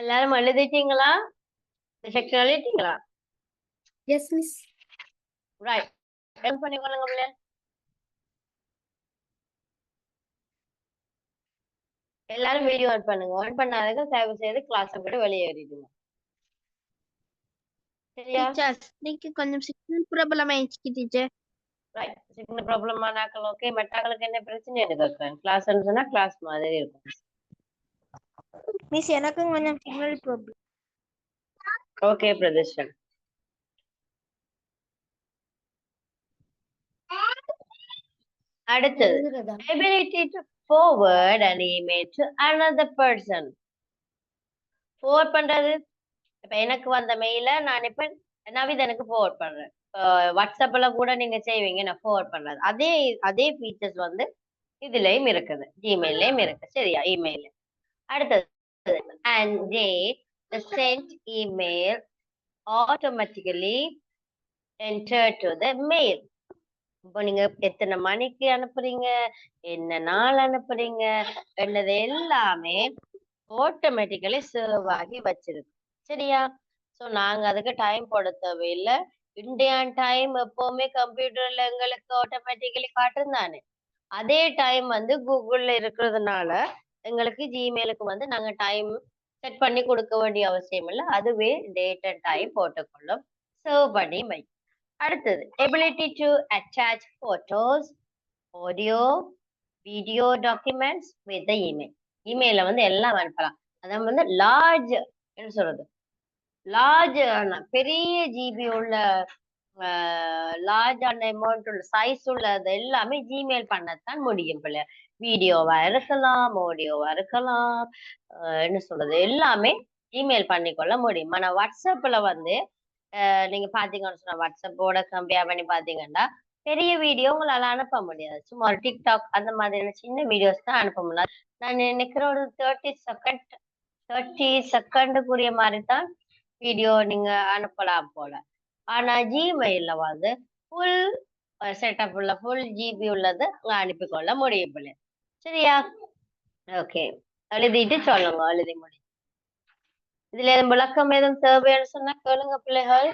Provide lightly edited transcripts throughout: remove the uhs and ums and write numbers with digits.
எல்லாரும் எழுதிட்டீங்களா? இந்த section எழுதிட்டீங்களா? Yes, miss. Right. என்ன பண்ணிக்கொள்ளுங்க பிள்ளை. எல்லாரும் வீடியோ ஆன் பண்ணுங்க. ஆன் பண்ணாதவங்க தயவு செய்து கிளாஸ் விட்டு வெளியேறிடுங்க. சரியா? Teachers, இன்னைக்கு கொஞ்சம் சிக்னல் ப்ராப்ளம் ஆயிடுச்சு டீச்சர். ரைட். சின்ன ப்ராப்ளம் ஆனாக்கள் ஓகே. மற்றவங்களுக்கு என்ன பிரச்சனை கேட்கிறேன். கிளாஸ் சொன்னா கிளாஸ் மாதிரி இருக்கும். மிஸ் எனக்கும் கொஞ்சம் சிக்னல் ப்ராப்ளம். ஓகே பிரதர்ஷன். அடுத்தது ability to forward an email to another person. forward பண்றது இப்ப எனக்கு வந்த மெயில நான் இப்ப நவிதனுக்கு forward பண்றேன். வாட்ஸ்அப்ல கூட நீங்க செய்வீங்க நான் forward பண்றது. அதே அதே ஃபீச்சர்ஸ் வந்து இதுலயும் இருக்குது, ஜிமெயிலையும் இருக்கு. சரியா? இமெயில். அடுத்தது and they the sent email automatically enter to the mail. இப்போ நீங்க எத்தனை மணிக்கு அனுப்புறீங்க, என்ன நாள் அனுப்புறீங்க என்னது எல்லாமே ஆட்டோமேட்டிக்கலி சேவ் ஆகி வச்சிருக்கு. சரியா? சோ நாங்க அதுக்கு டைம் போட தேவையில்லை. இந்தியன் டைம் எப்பவுமே கம்ப்யூட்டர்ல எங்களுக்கு ஆட்டோமேட்டிக்கலி காட்டும் தானே. அதே டைம் வந்து கூகுள்ல இருக்கிறதுனால எங்களுக்கு ஜிமெயிலுக்கு வந்து நாங்க டைம் செட் பண்ணி கொடுக்க வேண்டிய அவசியம் இல்லை. அதுவே டேட் அண்ட் டைம் போட்டுக்கொள்ளும், சேவ் பண்ணி வை. அடுத்தது ability to attach photos, audio, video documents with the email. இமெயில வந்து எல்லாம் அனுப்பலாம். அதான் வந்து லார்ஜ் என்ன சொல்றது, லார்ஜ் பெரிய ஜிபி உள்ள லார்ஜ் ஆன அமௌண்ட் உள்ள சைஸ் உள்ளது எல்லாமே ஜிமெயில் பண்ணத்தான் முடியும் போல. வீடியோவா இருக்கலாம், ஆடியோவா இருக்கலாம், என்ன சொல்றது எல்லாமே இமெயில் பண்ணிக்கொள்ள முடியும். ஆனா வாட்ஸ்அப்ல வந்து நீங்க பாத்தீங்கன்னு சொன்னா வாட்ஸ்அப்போட கம்பேர் பண்ணி பாத்தீங்கன்னா பெரிய வீடியோ உங்களால அனுப்ப முடியாது. சும்மா ஒரு டிக்டாக் அந்த மாதிரியான சின்ன வீடியோஸ் தான் அனுப்ப முடியாது. நான் நினைக்கிற ஒரு 30 செகண்டுக்குரிய மாதிரி தான் வீடியோ நீங்க அனுப்பலாம் போல. ஆனா ஜிமெயில்ல வந்து ஃபுல் செட்டப் உள்ள ஃபுல் ஜிபி உள்ளது அங்க அனுப்பிக்கொள்ள முடியும் போல. சரியா? ஓகே. எழுதிட்டு சொல்லுங்க. எழுதி முடி. இதுல எதுவும் விளக்கம் எதுவும் தேவைன்னு சொன்னா கேளுங்க பிள்ளைகள்.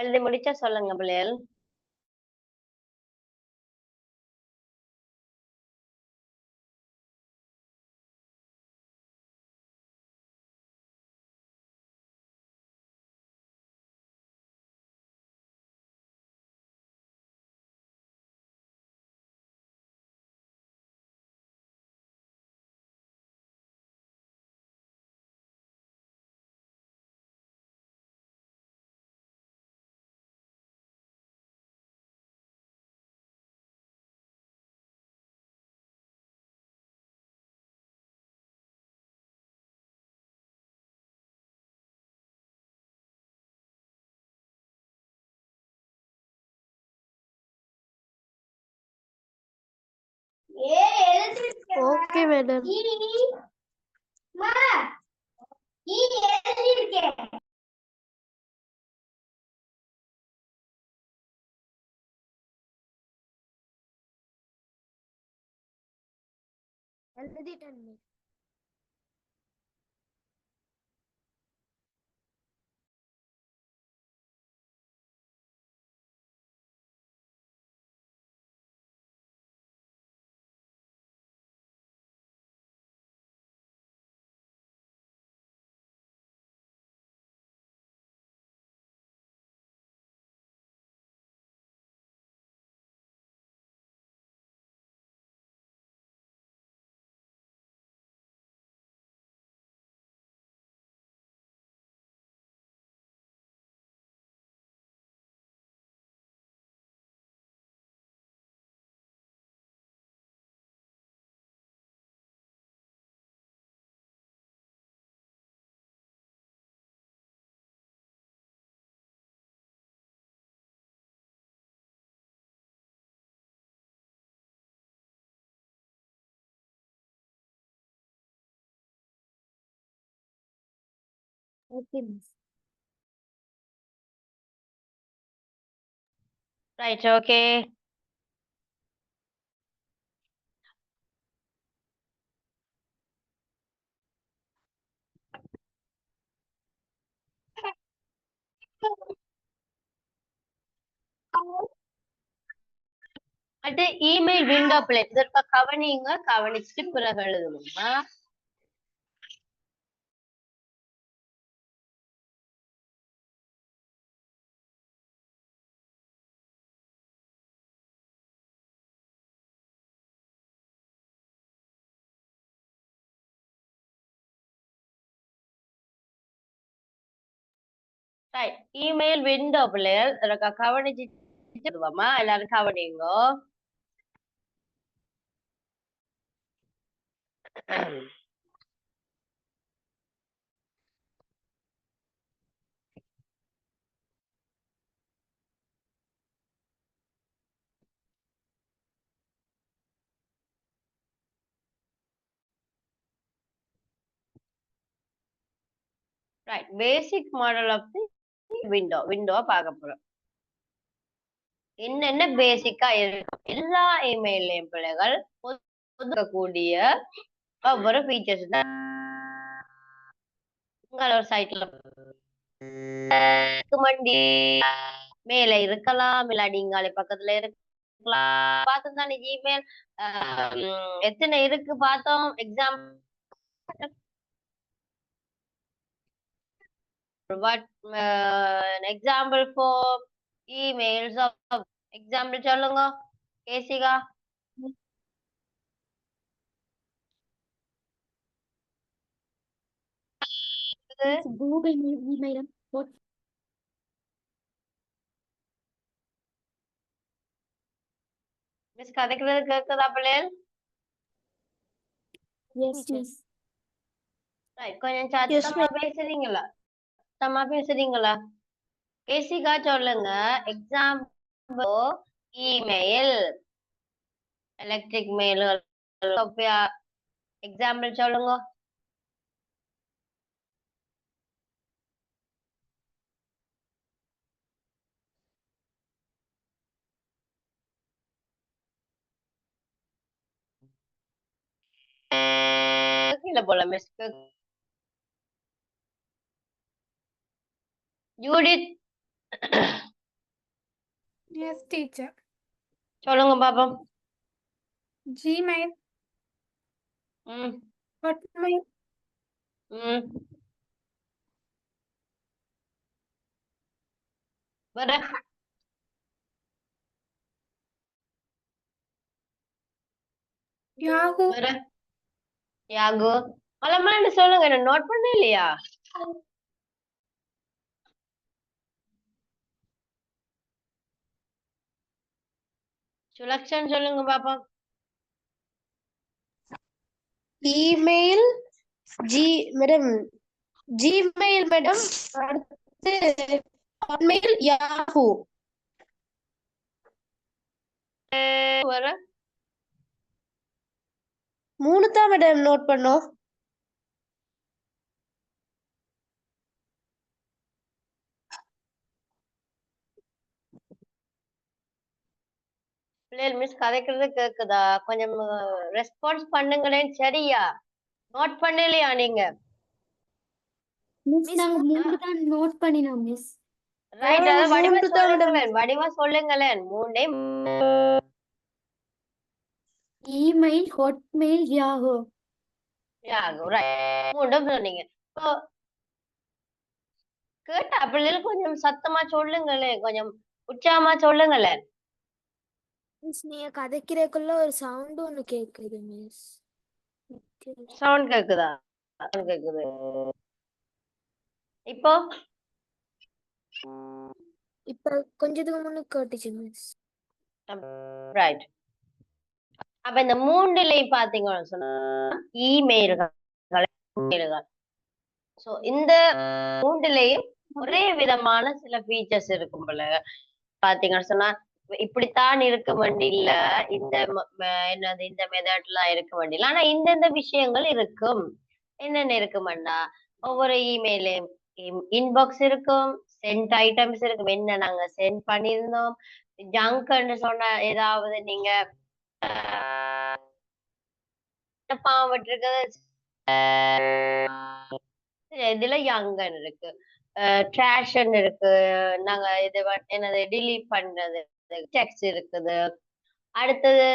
எழுதி முடிச்சா சொல்லுங்க பிள்ளைகள். Okay, madam. எழுதிட்டேன். Okay miss. Right, okay. அடுத்து இமெயில் விண்டோ பிளே. இதற்கு கவனிங்க, கவனிச்சுட்டு பிறகு எழுதணுமா? ரைட், இமெயில் விண்டோ பிளேயர் இதற்கு கவனிச்சுமா? எல்லாரும் கவனிங்க. Right, basic model of the window பார்க்க போறோம். என்னென்ன பேசிக்கா இருக்கு எல்லா இமெயிலையும் பிள்ளைகள் கூடிய ஒவ்வொரு ஃபீச்சர்ஸ் தான் உங்களோட சைட்ல மேல இருக்கலாம், இல்லாட்டி இங்காலே பக்கத்துல இருக்கலாம். பார்த்தோம் தானே ஜிமெயில் எத்தனை இருக்கு பார்த்தோம். Example for emails of example சொல்லுங்க கேசிகா. Google email. மிஸ் கதைக்கிறது கேக்குதா பிள்ளைகள்? Yes miss. கொஞ்சம் சத்தமா பேசுறீங்களா? சத்தமா பேசுறீங்களா? கேசிகா சொல்லுங்க. Example email, electric mail, example சொல்லுங்க. இல்ல போல மிஸ். Judith Yes, teacher. சொல்லுங்க பாப்போம். Gmail, ம் Hotmail, ம் வேற Yahoo, வேற யாகு மலமலன்னு சொல்லுங்க. என்ன நோட் பண்ண இல்லையா? சுலக்ஷன் சொல்லுங்க பாப்போம். இமெயில் மேடம், ஜிமெயில் மேடம், அடுத்து ஹாட்மெயில், யாஹூ. வேற மூணு தான் மேடம் நோட் பண்ணோம். பிள்ளைகள் மிஸ் கதைக்கிறது கேக்குதா? கொஞ்சம் ரெஸ்பான்ஸ் பண்ணுங்களேன். சரியா நோட் பண்ணலையா நீங்க? மிஸ் நாங்க மூணு தான் நோட் பண்ணினோம் மிஸ். ரைட், அத வடிவா மூன்று தான் மேடம். சொல்லுங்களேன். வடிவா சொல்லுங்களேன். மூணே இமெயில், ஹாட்மெயில், யாஹூ. யாகு. ரைட், மூணும் சொன்னீங்க. இப்போ கேட்டா பிள்ளைகள் கொஞ்சம் சத்தமா சொல்லுங்களேன். கொஞ்சம் உற்சாகமா சொல்லுங்களேன். மிஸ், நீங்க கதைக்கிறதுக்குள்ள ஒரு சவுண்ட் ஒன்னு கேக்குது மிஸ். சவுண்ட் கேக்குதா? Sound கேக்குது. இப்போ இப்ப கொஞ்சத்துக்கு முன்னுக்கு கேட்டுச்சு மிஸ். ரைட். அப்ப இந்த மூன்றுலையும் பாத்தீங்கன்னு சொன்னா இமெயில்கள். சோ இந்த மூன்றுலையும் ஒரே விதமான சில ஃபீச்சர்ஸ் இருக்கும் போல. பாத்தீங்கன்னு சொன்னா இப்படித்தான் இருக்க வேண்டி இல்ல, இந்த என்னது இந்த மெத்தட்லாம் இருக்க வேண்டிய இல்ல. ஆனா இந்தந்த விஷயங்கள் இருக்கும். என்னென்ன இருக்குமெண்டா ஒவ்வொரு இமெயிலையும் இன்பாக்ஸ் இருக்கும், சென்ட் ஐட்டம்ஸ் இருக்கும். என்ன நாங்க சென்ட் பண்ணியிருந்தோம். ஜங்க்ன்னு சொன்ன ஏதாவது நீங்க பாவம் விட்டுருக்கிறது இதுல யங்கன் இருக்கு, ட்ராஷன் இருக்கு, நாங்க இது என்னது delete பண்றது, டெக்ஸ்ட் இருக்குது. அடுத்தது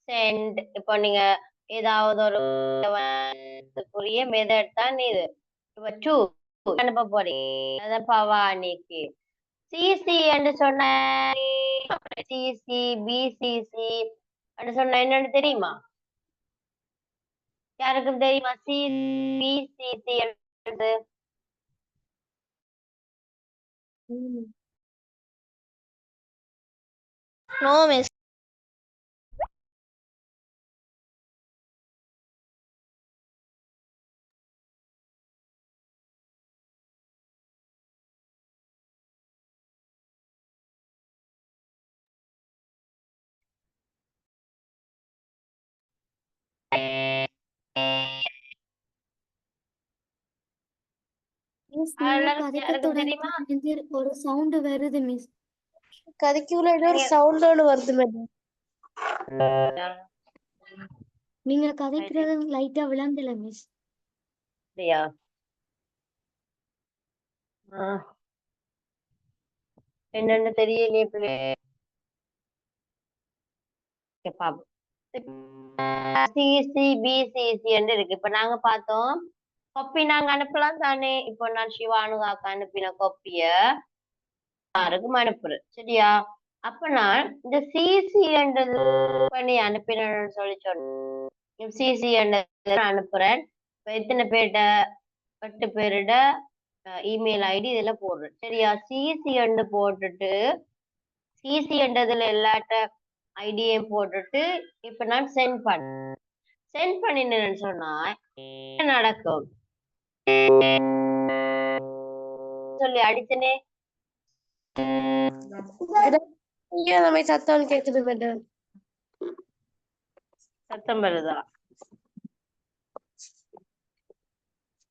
சென்ட். இப்போ நீங்க ஏதாவது ஒரு புரிய மெத்தட் தான் இது. இப்ப டூ அனுப்ப போறீங்க, அதான் பவானிக்கு சிசி என்று சொன்ன சிசி பிசிசி என்று சொன்ன என்னன்னு தெரியுமா? யாருக்கும் தெரியுமா? BCG no miss. மிஸ் நீங்க யாருக்கும் கதைக்க தெரியுமா? தொடங்க ஒரு சவுண்ட் வருது மிஸ். கதைக்குள்ள ஏதோ ஒரு சவுண்ட் ஒன்று வருது மேடம். நீங்க கதைக்கிறது லைட்டா விளங்கல மிஸ். அப்படியா? என்னன்னு தெரியலையே பிள்ளை. பாப்போம். சிசி பிசிசி இருக்கு. இப்ப நாங்க பார்த்தோம் கொப்பி நாங்க அனுப்பலாம் தானே. இப்போ நான் சிவானுகாக்கு அனுப்பின கொப்பிய யாருக்கும் அனுப்புறேன், சரியா? அப்ப நான் இந்த சிசி பண்ணி அனுப்பினேன்னு சொல்லி சொன்னேன். சிசி அனுப்புறேன். இப்ப எத்தனை பேர்கிட்ட 8 பேரோட இமெயில் ஐடி இதுல போடுறேன், சரியா? சிசி போட்டுட்டு சிசி என்றதுல எல்லாட்ட ஐடியையும் போட்டுட்டு இப்ப நான் சென்ட் பண்ணினேன்னு சொன்னா என்ன நடக்கும் சொல்லி அடிச்சனே நம்ம சத்தம் கேக்குது மேடம். சத்தம் வருதா?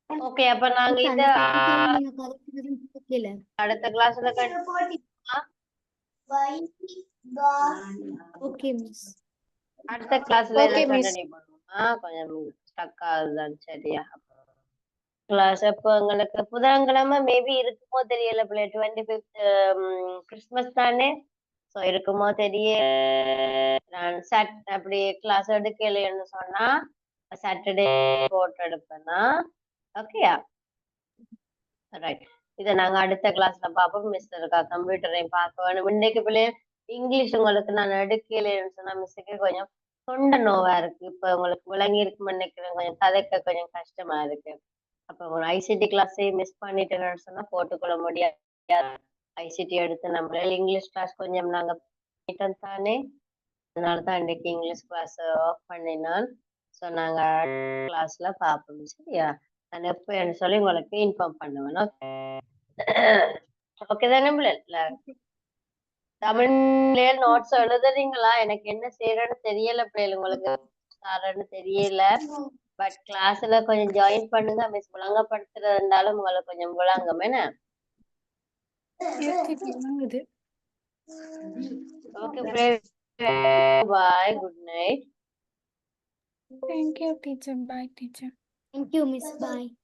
ஓகே, அப்ப நாங்க இத நீங்க கதைக்கிறது கேட்கல. அடுத்த கிளாஸ்ல ஓகே மிஸ். அடுத்த கிளாஸ்ல Okay, miss. கண்டினியூ பண்ணுவோமா? கொஞ்சம் ஸ்டக் ஆகுதுதான், சரியா? கிளாஸ் அப்போ எங்களுக்கு புதன்கிழமை மேபி இருக்குமோ தெரியல பிள்ளை. 25th கிறிஸ்மஸ் தானே, ஸோ இருக்குமோ தெரியல. நான் அப்படி கிளாஸ் எடுக்கலைன்னு சொன்னா சாட்டர்டே போட்டு எடுப்பேன்னா ஓகேயா? ரைட். இதை நாங்க அடுத்த கிளாஸ்ல பார்ப்போம். மிஸ்டர் இருக்கா கம்ப்யூட்டரையும் பார்க்க வேணும். இன்னைக்கு பிள்ளை இங்கிலீஷ் உங்களுக்கு நான் எடுக்கலைன்னு சொன்னா மிஸ்ஸுக்கு கொஞ்சம் தொண்டை நோவா இருக்கு. இப்ப உங்களுக்கு விளங்கி இருக்குன்னு நினைக்கிறேன். கொஞ்சம் கதைக்க கொஞ்சம் கஷ்டமா இருக்கு. அப்ப ஒரு ஐசிடி கிளாஸையும் மிஸ் பண்ணிட்டேன்னு சொன்னா போட்டுக்கொள்ள முடியாது. ஐசிடி எடுத்து நம்ம இங்கிலீஷ் கிளாஸ் கொஞ்சம் நாங்க பண்ணிட்டோம் தானே, அதனாலதான் இன்னைக்கு இங்கிலீஷ் கிளாஸ் ஆஃப் பண்ணினான். ஸோ நாங்க கிளாஸ்ல பார்ப்போம், சரியா? நான் எப்போ சொல்லி உங்களுக்கு இன்ஃபார்ம் பண்ணுவேன். ஓகே தானே பிள்ளை? தமிழ்ல நோட்ஸ் எழுதுறீங்களா? எனக்கு என்ன செய்யறேன்னு தெரியல பிள்ளைகள், உங்களுக்கு சாரன்னு தெரியல. பட் கிளாஸ்ல கொஞ்சம் ஜாயின் பண்ணுங்க. மிஸ் விளங்கப்படுத்துறது இருந்தாலும் உங்களுக்கு கொஞ்சம் விளங்கும் என்ன? Okay, bye, good night. Thank you, teacher. Bye, teacher. Thank you, Miss. Bye.